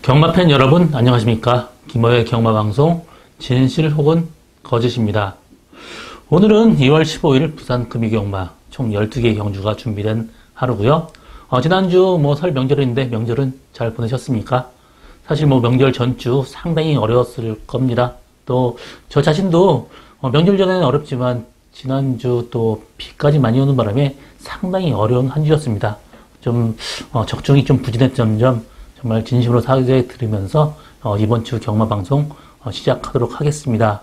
경마팬 여러분 안녕하십니까. 김어의 경마방송 진실 혹은 거짓입니다. 오늘은 2월 15일 부산 금이경마 총 12개 경주가 준비된 하루고요. 지난주 설 명절인데 명절은 잘 보내셨습니까? 사실 명절 전주 상당히 어려웠을 겁니다. 또 저 자신도 명절 전에는 어렵지만 지난주 또 비까지 많이 오는 바람에 상당히 어려운 한 주였습니다. 좀 적중이 좀 부진했던 점 정말 진심으로 사죄드리면서 이번 주 경마 방송 시작하도록 하겠습니다.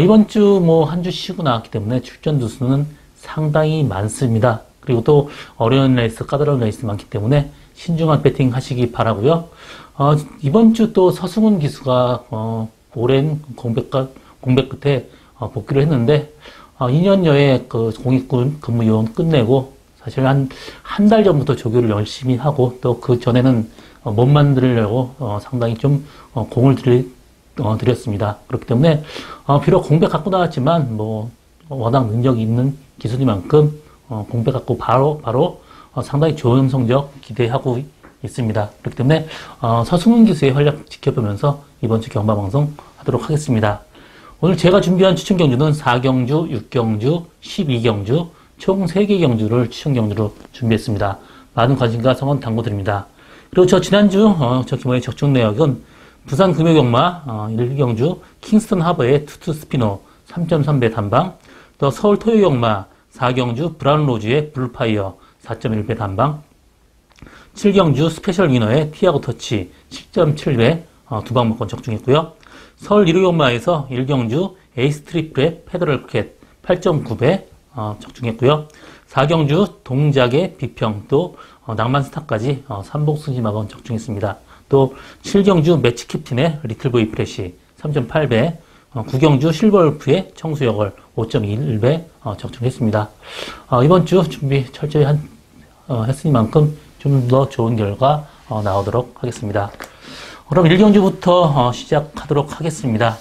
이번 주 한 주 쉬고 나왔기 때문에 출전 두수는 상당히 많습니다. 그리고 또 어려운 레이스, 까다로운 레이스 많기 때문에 신중한 배팅 하시기 바라고요. 이번 주 또 서승훈 기수가 오랜 공백 끝에 복귀를 했는데 2년여의 그 공익군 근무 요원 끝내고 사실 한 달 전부터 조교를 열심히 하고 또 그 전에는 못 만들려고 상당히 좀 공을 들였습니다. 그렇기 때문에 비록 공백 갖고 나왔지만 워낙 능력이 있는 기수니만큼 공백 갖고 바로 상당히 좋은 성적 기대하고 있습니다. 그렇기 때문에 서승훈 기수의 활약 지켜보면서 이번 주 경마 방송 하도록 하겠습니다. 오늘 제가 준비한 추천 경주는 4경주, 6경주, 12경주 총 3개 경주를 추천 경주로 준비했습니다. 많은 관심과 성원 당부드립니다. 그리고 저 지난주 저 김어의 적중 내역은 부산 금요경마 1경주 킹스턴 하버의 투투 스피노 3.3배 단방, 또 서울 토요경마 4경주 브라운 로즈의 블루파이어 4.1배 단방, 7경주 스페셜 위너의 티아고 터치 10.7배 두 방목권 적중했고요. 서울 1호경마에서 1경주 에이스 트리플의 페더럴 캣 8.9배 적중했고요. 4경주 동작의 비평 또 낭만 스타까지 삼복승지마건 적중했습니다. 또 7경주 매치 캡틴의 리틀보이 프레시 3.8배, 9경주 실버울프의 청수여걸 5.21배 적중했습니다. 이번 주 준비 철저히 했으니만큼 좀 더 좋은 결과 나오도록 하겠습니다. 그럼 1경주부터 시작하도록 하겠습니다.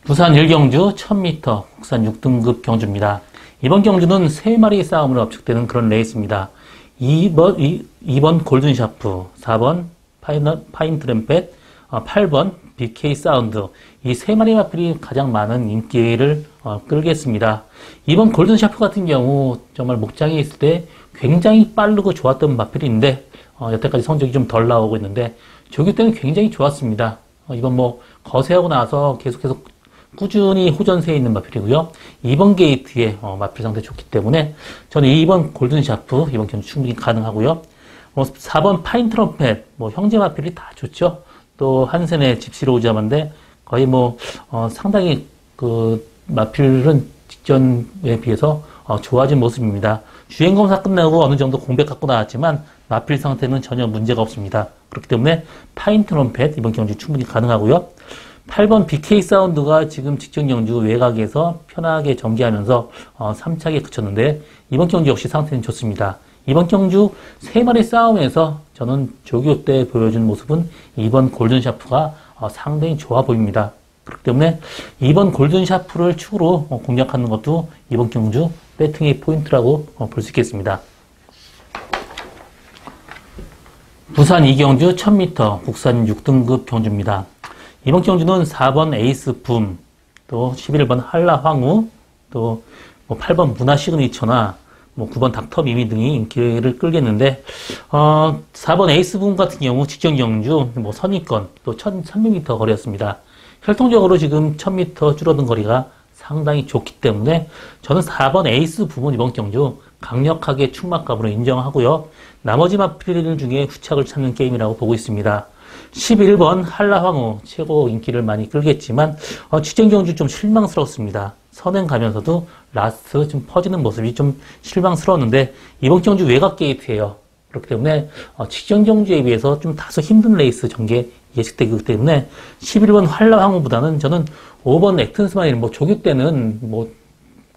부산 1경주 1000m 국산 6등급 경주입니다. 이번 경주는 3마리 싸움으로 압축되는 그런 레이스입니다. 2번 골든샤프, 4번 파인 트램펫, 8번 BK 사운드, 이 3마리 마필이 가장 많은 인기를 끌겠습니다. 이번 골든샤프 같은 경우 정말 목장에 있을 때 굉장히 빠르고 좋았던 마필인데 여태까지 성적이 좀 덜 나오고 있는데 조교 때는 굉장히 좋았습니다. 이번 거세하고 나서 계속해서 꾸준히 호전세에 있는 마필이고요. 2번 게이트의 마필 상태 좋기 때문에 저는 2번 골든샤프 이번 경주 충분히 가능하고요. 4번 파인 트럼펫 형제 마필이 다 좋죠. 또 한센의 집시로우자만데 거의 상당히 그 마필은 직전에 비해서 좋아진 모습입니다. 주행검사 끝나고 어느 정도 공백 갖고 나왔지만 마필 상태는 전혀 문제가 없습니다. 그렇기 때문에 파인 트럼펫 이번 경주 충분히 가능하고요. 8번 BK 사운드가 지금 직전 경주 외곽에서 편하게 전개하면서 3착에 그쳤는데 이번 경주 역시 상태는 좋습니다. 이번 경주 3마리 싸움에서 저는 조교 때 보여준 모습은 2번 골든샤프가 상당히 좋아 보입니다. 그렇기 때문에 2번 골든샤프를 축으로 공략하는 것도 이번 경주 배팅의 포인트라고 볼 수 있겠습니다. 부산 2경주 1000m 국산 6등급 경주입니다. 이번 경주는 4번 에이스 붐, 또 11번 한라 황후, 또 8번 문화 시그니처나 9번 닥터 미미 등이 인기를 끌겠는데 4번 에이스 붐 같은 경우 직전 경주 선입권 또 1300m 거리였습니다. 혈통적으로 지금 1000m 줄어든 거리가 상당히 좋기 때문에 저는 4번 에이스 붐은 이번 경주 강력하게 충막값으로 인정하고요. 나머지 마필 중에 후착을 찾는 게임이라고 보고 있습니다. 11번 한라황후 최고 인기를 많이 끌겠지만 취재 경주 좀 실망스럽습니다. 선행 가면서도 라스트 좀 퍼지는 모습이 좀 실망스러웠는데 이번 경주 외곽 게이트예요. 그렇기 때문에 직전 경주에 비해서 좀 다소 힘든 레이스 전개 예측되기 때문에 11번 한라황후보다는 저는 5번 액튼스마일 조교 때는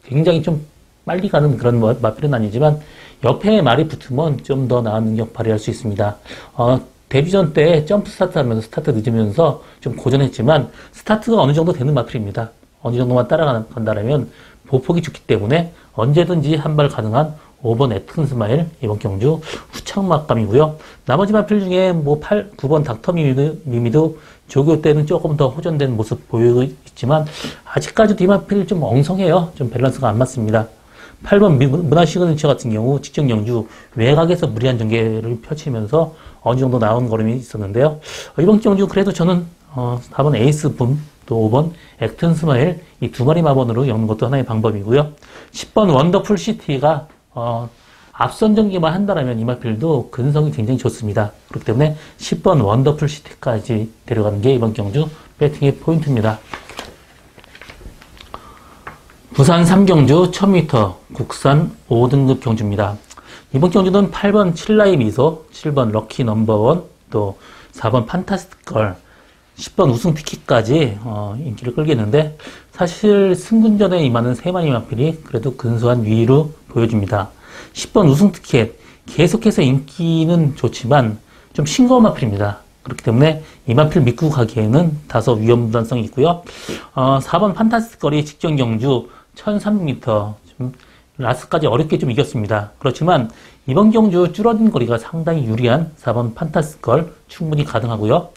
굉장히 좀 빨리 가는 그런 마필은 아니지만 옆에 말이 붙으면 좀 더 나은 능력 발휘할 수 있습니다. 데뷔전 때 점프 스타트 하면서 스타트 늦으면서 좀 고전했지만 스타트가 어느 정도 되는 마필입니다. 어느 정도만 따라간다면 보폭이 좋기 때문에 언제든지 한 발 가능한 5번 애튼 스마일 이번 경주 후창막감이고요. 나머지 마필 중에 뭐 9번 닥터 미미도 조교 때는 조금 더 호전된 모습 보이고 있지만 아직까지도 이 마필 좀 엉성해요. 좀 밸런스가 안 맞습니다. 8번 문화 시그니처 같은 경우 직전 경주 외곽에서 무리한 전개를 펼치면서 어느 정도 나온 걸음이 있었는데요. 이번 경주 그래도 저는 4번 에이스 붐 또 5번 액튼 스마일 이 두 마리 마번으로 엮는 것도 하나의 방법이고요. 10번 원더풀 시티가 앞선 전개만 한다면 이 마필도 근성이 굉장히 좋습니다. 그렇기 때문에 10번 원더풀 시티까지 데려가는 게 이번 경주 배팅의 포인트입니다. 부산 3경주 1000m 국산 5등급 경주입니다. 이번 경주는 8번 칠라의 미소, 7번 럭키 넘버원, 또 4번 판타스틱걸, 10번 우승 티켓까지 인기를 끌겠는데 사실 승군전에 임하는 세 마리 마필이 그래도 근소한 위로 보여줍니다. 10번 우승 티켓 계속해서 인기는 좋지만 좀 싱거운 마필입니다. 그렇기 때문에 이 마필 믿고 가기에는 다소 위험부담성이 있고요. 4번 판타스틱걸이 직전 경주 1300m 좀 라스까지 어렵게 좀 이겼습니다. 그렇지만 이번 경주 줄어든 거리가 상당히 유리한 4번 판타스틱걸 충분히 가능하고요.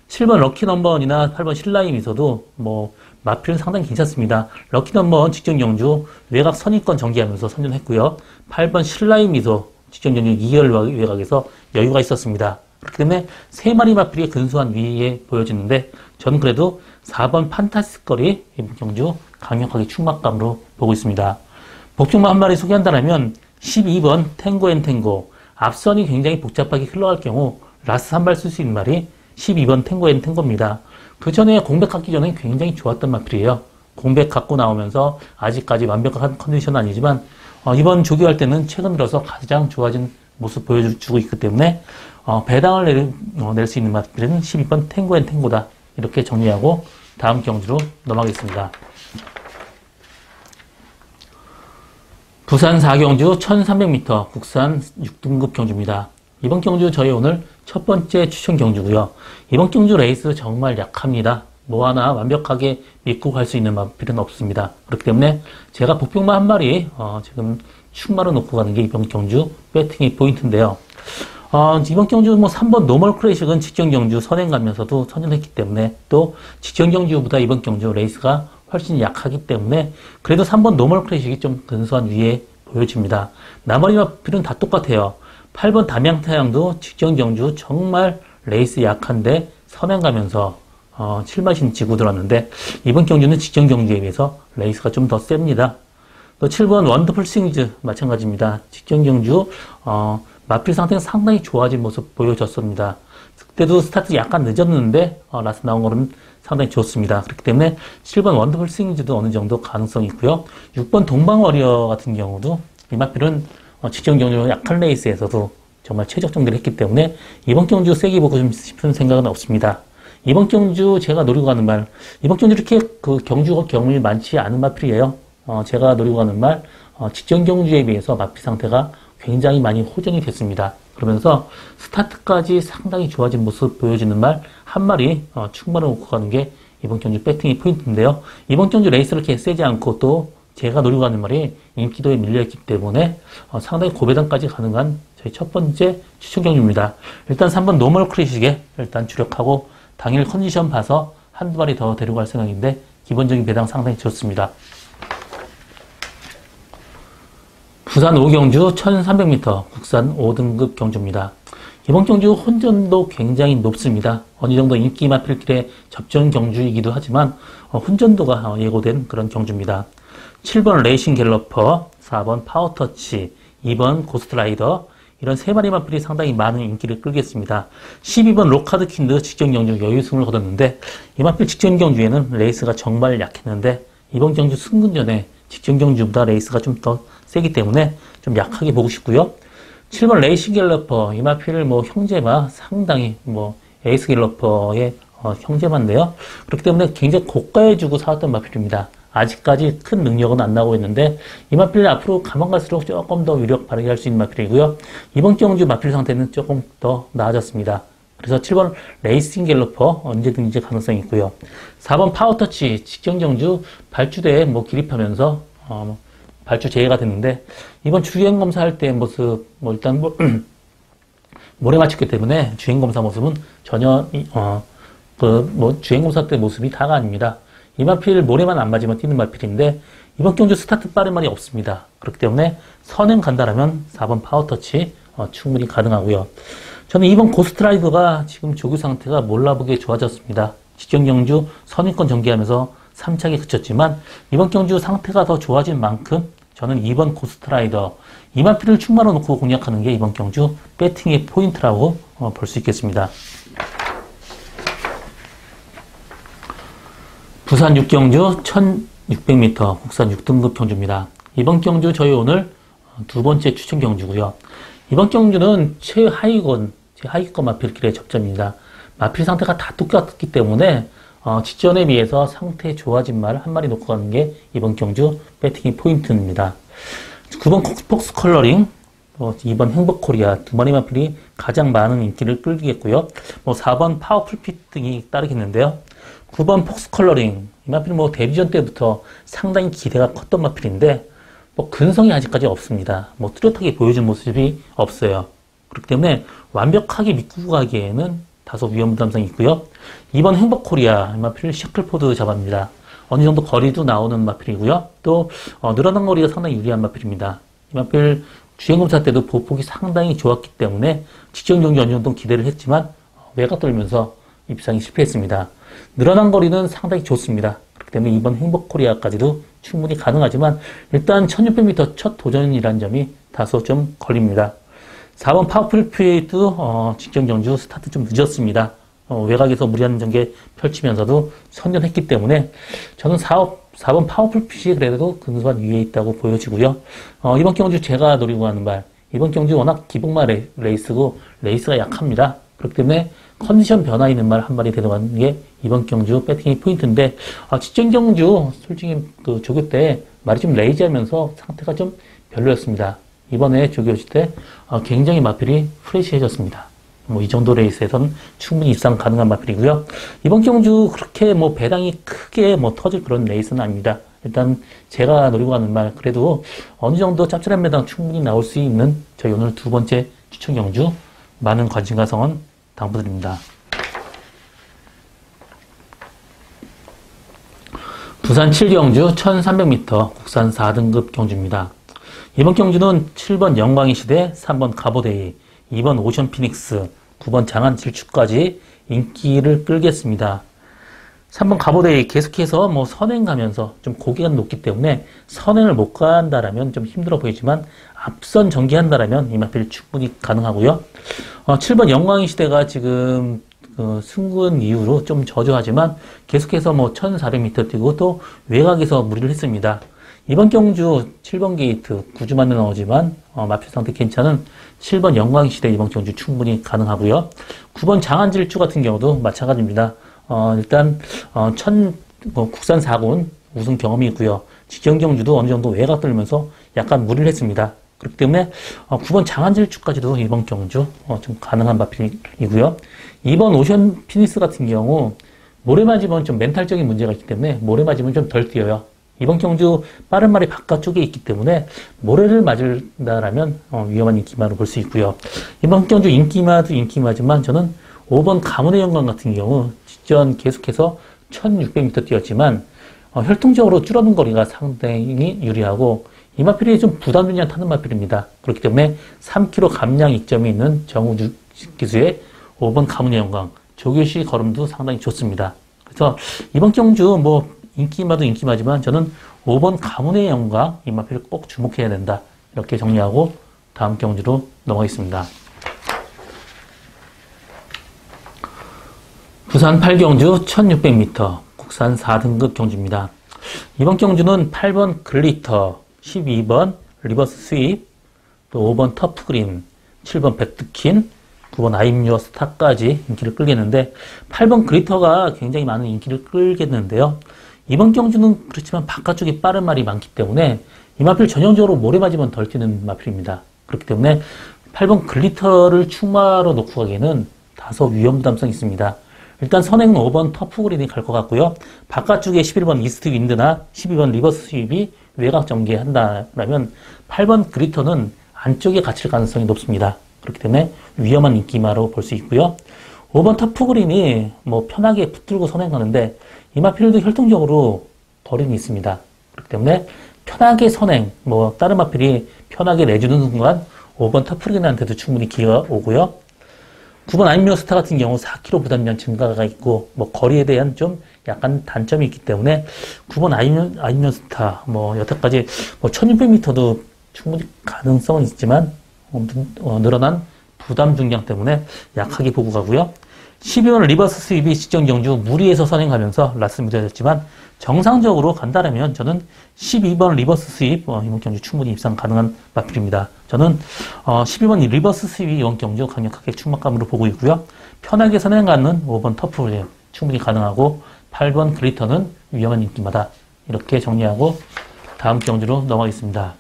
7번 럭키 넘버원이나 8번 신라임 미소도 뭐 마필은 상당히 괜찮습니다. 럭키 넘버원 직전 경주 외곽 선입권 전개하면서 선전했고요. 8번 신라임 미소 직전 경주 2열 외곽에서 여유가 있었습니다. 그렇기 때문에 세 마리 마필이 근소한 위에 보여지는데 저는 그래도 4번 판타스틱걸이 이번 경주 강력하게 충막감으로 보고 있습니다. 복중마 한 마리 소개한다면 12번 탱고 앤 탱고 앞선이 굉장히 복잡하게 흘러갈 경우 라스 한 발 쓸 수 있는 말이 12번 탱고 앤 탱고입니다. 그 전에 공백 갖기 전에 굉장히 좋았던 마필이에요. 공백 갖고 나오면서 아직까지 완벽한 컨디션은 아니지만 이번 조교할 때는 최근 들어서 가장 좋아진 모습 보여주고 있기 때문에 배당을 낼 수 있는 마필은 12번 탱고 앤 탱고다. 이렇게 정리하고 다음 경주로 넘어가겠습니다. 부산 4경주 1300m 국산 6등급 경주입니다. 이번 경주 저희 오늘 첫 번째 추천 경주고요. 이번 경주 레이스 정말 약합니다. 뭐 하나 완벽하게 믿고 갈 수 있는 마필은 없습니다. 그렇기 때문에 제가 복병마 한 마리 지금 충마로 놓고 가는 게 이번 경주 배팅의 포인트인데요. 이번 경주 뭐 3번 노멀 클래식은 직전 경주 선행 가면서도 선전했기 때문에 또 직전 경주보다 이번 경주 레이스가 훨씬 약하기 때문에 그래도 3번 노멀 클래식이 좀 근소한 위에 보여집니다. 나머지 마필은 다 똑같아요. 8번 담양타양도 직전 경주 정말 레이스 약한데 선행 가면서 7마신 지고 들었는데 이번 경주는 직전 경주에 비해서 레이스가 좀 더 셉니다. 또 7번 원더풀 스윙즈 마찬가지입니다. 직전 경주 마필 상태가 상당히 좋아진 모습 보여줬습니다. 그때도 스타트 약간 늦었는데 라스 나온 거는 상당히 좋습니다. 그렇기 때문에 7번 원더풀 스윙즈도 어느 정도 가능성이 있고요. 6번 동방워리어 같은 경우도 이 마필은 직전 경주 약한 레이스에서도 정말 최적 정리를 했기 때문에 이번 경주 세게 보고 싶은 생각은 없습니다. 이번 경주 제가 노리고 가는 말, 이번 경주 이렇게 그 경주가 경험이 많지 않은 마필이에요. 제가 노리고 가는 말, 직전 경주에 비해서 마필 상태가 굉장히 많이 호전이 됐습니다. 그러면서 스타트까지 상당히 좋아진 모습 보여주는 말 한 마리 충만을 놓고 가는 게 이번 경주 배팅의 포인트인데요. 이번 경주 레이스를 이렇게 세지 않고 또 제가 노리고 가는 말이 인기도에 밀려있기 때문에 상당히 고배당까지 가능한 저희 첫 번째 추천 경주입니다. 일단 3번 노멀 클래식에 일단 주력하고 당일 컨디션 봐서 한두 마리 더 데려갈 생각인데 기본적인 배당 상당히 좋습니다. 부산 5경주 1300m 국산 5등급 경주입니다. 이번 경주 혼전도 굉장히 높습니다. 어느 정도 인기 마필길의 접전 경주이기도 하지만 혼전도가 예고된 그런 경주입니다. 7번 레이싱 갤러퍼, 4번 파워터치, 2번 고스트라이더 이런 세 마리 마필이 상당히 많은 인기를 끌겠습니다. 12번 로카드 킨드 직전 경주 여유승을 거뒀는데 이 마필 직전 경주에는 레이스가 정말 약했는데 이번 경주 승근전에 직전 경주보다 레이스가 좀 더 세기 때문에 좀 약하게 보고 싶고요. 7번 레이싱 갤러퍼 이 마필을 뭐 형제마 상당히 뭐 에이스 갤러퍼의 형제마인데요. 그렇기 때문에 굉장히 고가에 주고 사왔던 마필입니다. 아직까지 큰 능력은 안 나오고 있는데 이 마필 앞으로 가만 갈수록 조금 더 위력 발휘할 수 있는 마필이고요. 이번 경주 마필 상태는 조금 더 나아졌습니다. 그래서 7번 레이싱 갤러퍼 언제든지 가능성이 있고요. 4번 파워터치 직전 경주 발주대에 뭐 기립하면서 발주 재개가 됐는데 이번 주행 검사할 때 모습 일단 모래 맞췄기 때문에 주행 검사 모습은 전혀 주행 검사 때 모습이 다가 아닙니다. 이 마필 모래만 안 맞으면 뛰는 마필인데 이번 경주 스타트 빠른 말이 없습니다. 그렇기 때문에 선행 간다라면 4번 파워터치 충분히 가능하고요. 저는 이번 고스트라이더가 지금 조교 상태가 몰라보게 좋아졌습니다. 직전 경주 선행권 전개하면서 3착에 그쳤지만 이번 경주 상태가 더 좋아진 만큼 저는 이번 고스트라이더 이 마필을 충마로 놓고 공략하는 게 이번 경주 배팅의 포인트라고 볼 수 있겠습니다. 부산 6경주 1600m 국산 6등급 경주입니다. 이번 경주 저희 오늘 두 번째 추천 경주고요. 이번 경주는 최하위권 마필길의 접전입니다. 마필 상태가 다 똑같기 때문에 직전에 비해서 상태 좋아진 말 한 마리 놓고 가는 게 이번 경주 배팅의 포인트입니다. 9번 폭스 컬러링, 2번 행복코리아 두 마리 마필이 가장 많은 인기를 끌겠고요. 4번 파워풀핏 등이 따르겠는데요. 9번 폭스 컬러링, 이 마필 데뷔전 때부터 상당히 기대가 컸던 마필인데 근성이 아직까지 없습니다. 뚜렷하게 보여준 모습이 없어요. 그렇기 때문에 완벽하게 믿고 가기에는 다소 위험 부담성이 있고요. 2번 행복코리아, 이 마필 셔클포드 잡아입니다. 어느 정도 거리도 나오는 마필이고요. 또 늘어난 거리가 상당히 유리한 마필입니다. 이 마필 주행검사 때도 보폭이 상당히 좋았기 때문에 직전 경기 어느 정도 기대를 했지만 외곽 돌면서 입상이 실패했습니다. 늘어난 거리는 상당히 좋습니다. 그렇기 때문에 이번 행복코리아까지도 충분히 가능하지만 일단 1600m 첫 도전이라는 점이 다소 좀 걸립니다. 4번 파워풀 퓨에이드 직전 경주 스타트 좀 늦었습니다. 외곽에서 무리한 전개 펼치면서도 선전했기 때문에 저는 4번 파워풀 퓨이 그래도 근소한 위에 있다고 보여지고요. 이번 경주 제가 노리고 하는 말, 이번 경주 워낙 기복마 레이스고 레이스가 약합니다. 그렇기 때문에 컨디션 변화 있는 말 한 마리 데려가는 게 이번 경주 배팅의 포인트인데 직전 경주 솔직히 조교 때 말이 좀 레이지하면서 상태가 좀 별로였습니다. 이번에 조교실 때 굉장히 마필이 프레시해졌습니다. 이 정도 레이스에선 충분히 입상 가능한 마필이고요. 이번 경주 그렇게 배당이 크게 터질 그런 레이스는 아닙니다. 일단 제가 노리고 가는 말 그래도 어느 정도 짭짤한 배당 충분히 나올 수 있는 저희 오늘 두 번째 추천 경주 많은 관심과 성원 당부드립니다. 부산 7경주 1300m 국산 4등급 경주입니다. 이번 경주는 7번 영광의 시대, 3번 가보데이, 2번 오션 피닉스, 9번 장안 질주까지 인기를 끌겠습니다. 3번 가보데이 계속해서 선행 가면서 좀 고개가 높기 때문에 선행을 못 간다라면 좀 힘들어 보이지만 앞선 전개한다라면 이 마필 충분히 가능하고요. 7번 영광의 시대가 지금 승군 이후로 좀 저조하지만 계속해서 1400m 뛰고 또 외곽에서 무리를 했습니다. 이번 경주 7번 게이트 9주만에 나오지만 마필 상태 괜찮은 7번 영광의 시대 이번 경주 충분히 가능하고요. 9번 장안질주 같은 경우도 마찬가지입니다. 일단 국산 4군 우승 경험이 있고요. 직전 경주도 어느 정도 외곽 돌면서 약간 무리를 했습니다. 그렇기 때문에 9번 장안질주까지도 이번 경주 좀 가능한 마필이고요. 2번 오션 피니스 같은 경우 모래 맞으면 좀 멘탈적인 문제가 있기 때문에 모래 맞으면 좀 덜 뛰어요. 이번 경주 빠른 말이 바깥쪽에 있기 때문에 모래를 맞을다라면 위험한 인기마로 볼 수 있고요. 이번 경주 인기마도 인기마지만 저는 5번 가문의 영광 같은 경우 직전 계속해서 1600m 뛰었지만 혈통적으로 줄어든 거리가 상당히 유리하고 이 마필이 좀 부담되지 않다는 마필입니다. 그렇기 때문에 3km 감량 이점이 있는 정우주 기수의 5번 가문의 영광 조교시 걸음도 상당히 좋습니다. 그래서 이번 경주 인기마도 인기마지만 저는 5번 가문의 영광 이 마필을 꼭 주목해야 된다. 이렇게 정리하고 다음 경주로 넘어가겠습니다. 부산 8경주 1600m 국산 4등급 경주입니다. 이번 경주는 8번 글리터, 12번 리버스 스윕, 또 5번 터프그린, 7번 백드킨, 9번 아임유어 스타까지 인기를 끌겠는데 8번 글리터가 굉장히 많은 인기를 끌겠는데요. 이번 경주는 그렇지만 바깥쪽에 빠른 말이 많기 때문에 이 마필 전형적으로 모래 맞으면 덜 뛰는 마필입니다. 그렇기 때문에 8번 글리터를 충마로 놓고 가기에는 다소 위험 부담성이 있습니다. 일단 선행은 5번 터프그린이 갈 것 같고요. 바깥쪽에 11번 이스트 윈드나 12번 리버스 스윕이 외곽 전개한다라면 8번 그리터는 안쪽에 갇힐 가능성이 높습니다. 그렇기 때문에 위험한 인기마로 볼 수 있고요. 5번 터프 그린이 뭐 편하게 붙들고 선행하는데 이 마필도 혈통적으로 거리는 있습니다. 그렇기 때문에 편하게 선행, 뭐 다른 마필이 편하게 내주는 순간 5번 터프 그린한테도 충분히 기회가 오고요. 9번 아임러스타 같은 경우 4km 부담량 증가가 있고 뭐 거리에 대한 좀 약간 단점이 있기 때문에 9번 아임러스타 뭐 여태까지 뭐 1600m도 충분히 가능성은 있지만 늘어난 부담 중량 때문에 약하게 보고 가고요. 12번 리버스 스윕이 직전 경주 무리해서 선행하면서 라스무드였지만 정상적으로 간다라면 저는 12번 리버스 스윕 이번 경주 충분히 입상 가능한 마필입니다. 저는 12번 리버스 스윕이 이번 경주 강력하게 충막감으로 보고 있고요. 편하게 선행하는 5번 터프 충분히 가능하고 8번 그리터는 위험한 인기마다 이렇게 정리하고 다음 경주로 넘어가겠습니다.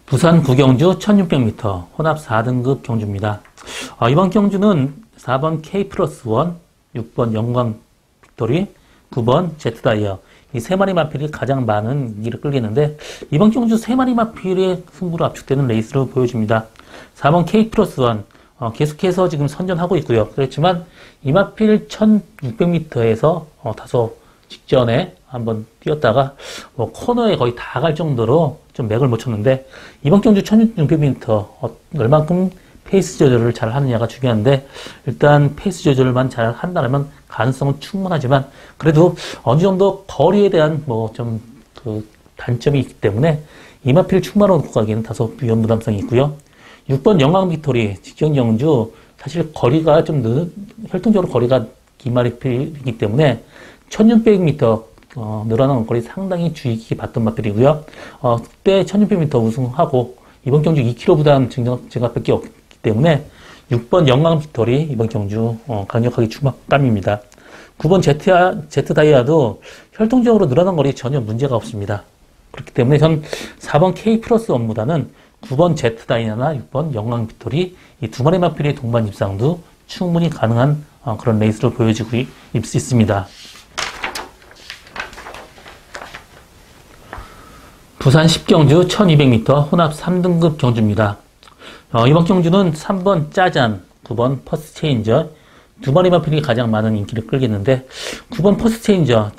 부산 구경주 1600m 혼합 4등급 경주입니다. 이번 경주는 4번 K 플러스 1, 6번 영광 빅토리, 9번 제트다이어 이 세 마리 마필이 가장 많은 인기를 끌겠는데 이번 경주 세 마리 마필의 승부로 압축되는 레이스로 보여집니다. 4번 K 플러스 1 계속해서 지금 선전하고 있고요. 그렇지만 이 마필 1600m에서 다소 직전에 한번 뛰었다가 코너에 거의 다 갈 정도로 좀 맥을 못 쳤는데 이번 경주 1600m 얼만큼 페이스 조절을 잘 하느냐가 중요한데 일단 페이스 조절만 잘 한다면 가능성은 충분하지만 그래도 어느 정도 거리에 대한 좀 그 단점이 있기 때문에 이마필 충마로 놓고 가기에는 다소 위험 부담성이 있고요. 6번 영광 빅토리 직전 경주 사실 거리가 좀 혈통적으로 거리가 긴 마필이기 때문에 1600m 늘어난 거리 상당히 주의 깊게 봤던 마필이고요. 그때 1600m 우승하고 이번 경주 2km 부담 증가밖에 없기 때문에 6번 영광 빅토리 이번 경주 강력하게 주막감입니다. 9번 제트 다이아도 혈통적으로 늘어난 거리에 전혀 문제가 없습니다. 그렇기 때문에 전 4번 K 플러스 1보다는 9번 제트 다이아나 6번 영광 빅토리 이 두 마리 마필의 동반 입상도 충분히 가능한 그런 레이스를 보여주고 있습니다. 부산 10경주 1200m 혼합 3등급 경주입니다. 이번 경주는 3번 짜잔, 9번 퍼스트 체인저 두 마리 마필이 가장 많은 인기를 끌겠는데 9번 퍼스트 체인저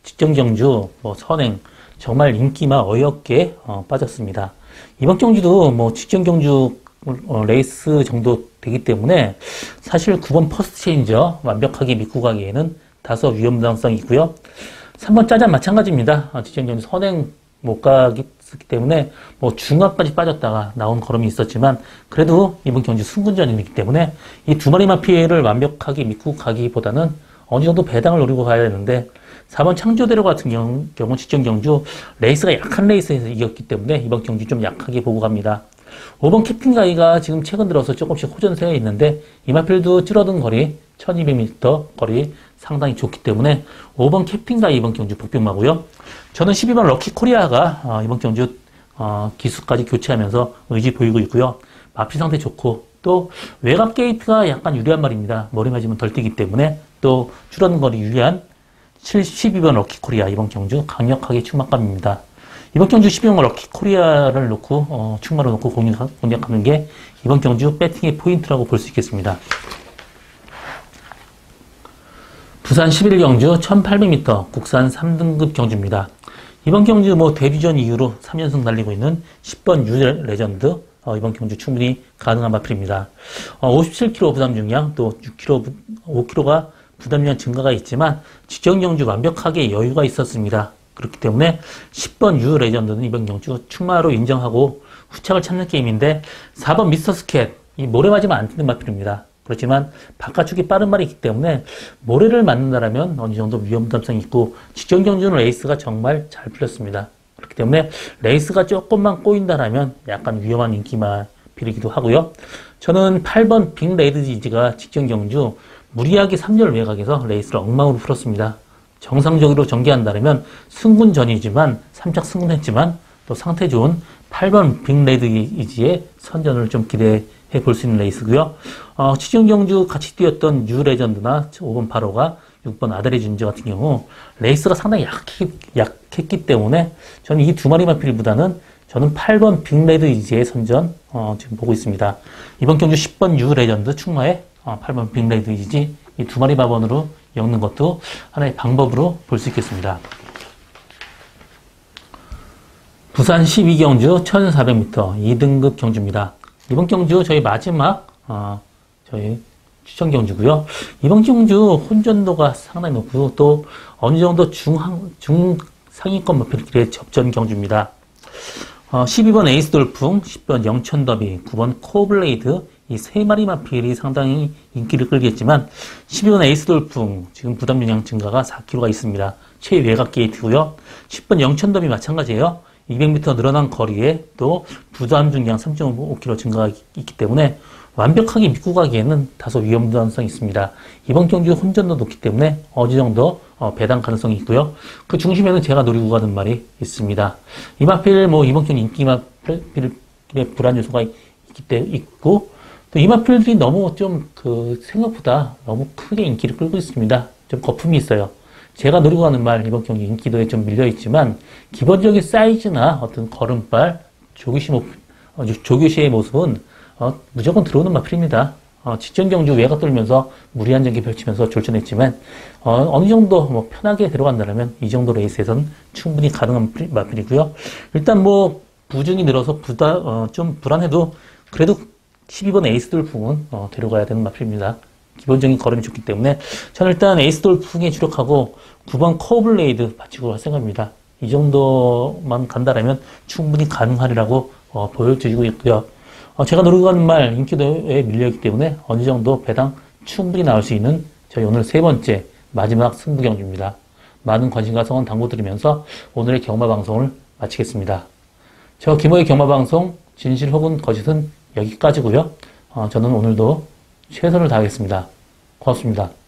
직전 경주 선행 정말 인기만 어이없게 빠졌습니다. 이번 경주도 직전 경주 레이스 정도 되기 때문에 사실 9번 퍼스트 체인저 완벽하게 믿고 가기에는 다소 위험 부담성이 있고요. 3번 짜잔 마찬가지입니다. 직전 경주 선행 못 가기 때문에 중간까지 빠졌다가 나온 걸음이 있었지만 그래도 이번 경주 승군전이기 때문에 이 두 마리 마필을 완벽하게 믿고 가기보다는 어느 정도 배당을 노리고 가야 되는데 4번 창조대로 같은 경우 직전 경주 레이스가 약한 레이스에서 이겼기 때문에 이번 경주 좀 약하게 보고 갑니다. 5번 캡틴가이가 지금 최근 들어서 조금씩 호전세에 있는데 이 마필도 줄어든 거리 1200m 거리 상당히 좋기 때문에 5번 캡틴가이 이번 경주 복병마고요. 저는 12번 럭키 코리아가 이번 경주 기수까지 교체하면서 의지 보이고 있고요. 마필 상태 좋고 또 외곽 게이트가 약간 유리한 말입니다. 머리 맞으면 덜 뛰기 때문에 또 줄어든 거리 유리한 12번 럭키 코리아 이번 경주 강력하게 충막감입니다. 이번 경주 12번 럭키 코리아를 놓고 충마로 놓고 공략하는 게 이번 경주 배팅의 포인트라고 볼 수 있겠습니다. 부산 11경주 1800m 국산 3등급 경주입니다. 이번 경주 데뷔전 이후로 3연승 달리고 있는 10번 유 레전드 이번 경주 충분히 가능한 마필입니다. 57kg 부담 중량 또 6kg, 5kg가 부담량 증가가 있지만 직전 경주 완벽하게 여유가 있었습니다. 그렇기 때문에 10번 유 레전드는 이번 경주 충마로 인정하고 후착을 찾는 게임인데 4번 미스터 스캣 이 모래 맞으면 안 뛰는 마필입니다. 그렇지만 바깥축이 빠른 말이 있기 때문에 모래를 맞는다라면 어느 정도 위험 부담성이 있고 직전 경주는 레이스가 정말 잘 풀렸습니다. 그렇기 때문에 레이스가 조금만 꼬인다라면 약간 위험한 인기마필이기도 하고요. 저는 8번 빅 레이드 지지가 직전 경주 무리하게 3열 외곽에서 레이스를 엉망으로 풀었습니다. 정상적으로 전개한다면 승군전이지만 3착 승군했지만 또 상태 좋은 8번 빅 레이드 이지의 선전을 좀 기대해 볼 수 있는 레이스고요. 직전 경주 같이 뛰었던 유 레전드나 5번 8호가 6번 아들의 준지 같은 경우 레이스가 상당히 약했기 때문에 저는 이 두 마리 마필보다는 저는 8번 빅레드 이지의 선전 지금 보고 있습니다. 이번 경주 10번 유 레전드 충마에 8번 빅레드 이지 이 두 마리 마번으로 엮는 것도 하나의 방법으로 볼 수 있겠습니다. 부산 12경주 1400m 2등급 경주입니다. 이번 경주 저희 마지막 저희 추천 경주고요. 이번 경주 혼전도가 상당히 높고 또 어느 정도 중상위권 마필길의 접전 경주입니다. 12번 에이스 돌풍, 10번 영천 더비, 9번 코블레이드 이 세 마리 마필이 상당히 인기를 끌겠지만 12번 에이스 돌풍 지금 부담 영향 증가가 4kg가 있습니다. 최외곽 게이트고요. 10번 영천 더비 마찬가지예요. 200m 늘어난 거리에 또 부담 중량 3.5kg 증가가 있기 때문에 완벽하게 믿고 가기에는 다소 위험성이 있습니다. 이번 경주 혼전도 높기 때문에 어느 정도 배당 가능성이 있고요. 그 중심에는 제가 노리고 가는 말이 있습니다. 이 마필 이번 경주 인기 마필의 불안 요소가 있고 또 이 마필들이 너무 좀 생각보다 너무 크게 인기를 끌고 있습니다. 좀 거품이 있어요. 제가 노리고 가는 말 이번 경기 인기도에 좀 밀려 있지만 기본적인 사이즈나 어떤 걸음발, 조교시의 모습은 무조건 들어오는 마필입니다. 직전 경주 외곽 돌면서 무리한 전개 펼치면서 졸전했지만 어느 정도 편하게 들어간다면 이 정도 레이스에서는 충분히 가능한 마필이고요. 일단 부중이 늘어서 좀 불안해도 그래도 12번 에이스 돌풍은 데려가야 되는 마필입니다. 기본적인 걸음이 좋기 때문에 저는 일단 에이스 돌풍에 주력하고 9번 커블레이드 받치고 할 생각입니다. 이 정도만 간다라면 충분히 가능하리라고 보여드리고 있고요. 제가 노리고 가는 말 인기도에 밀려있기 때문에 어느 정도 배당 충분히 나올 수 있는 저희 오늘 세 번째 마지막 승부 경주입니다. 많은 관심과 성원 당부드리면서 오늘의 경마 방송을 마치겠습니다. 저 김호의 경마 방송 진실 혹은 거짓은 여기까지고요. 저는 오늘도 최선을 다하겠습니다. 고맙습니다.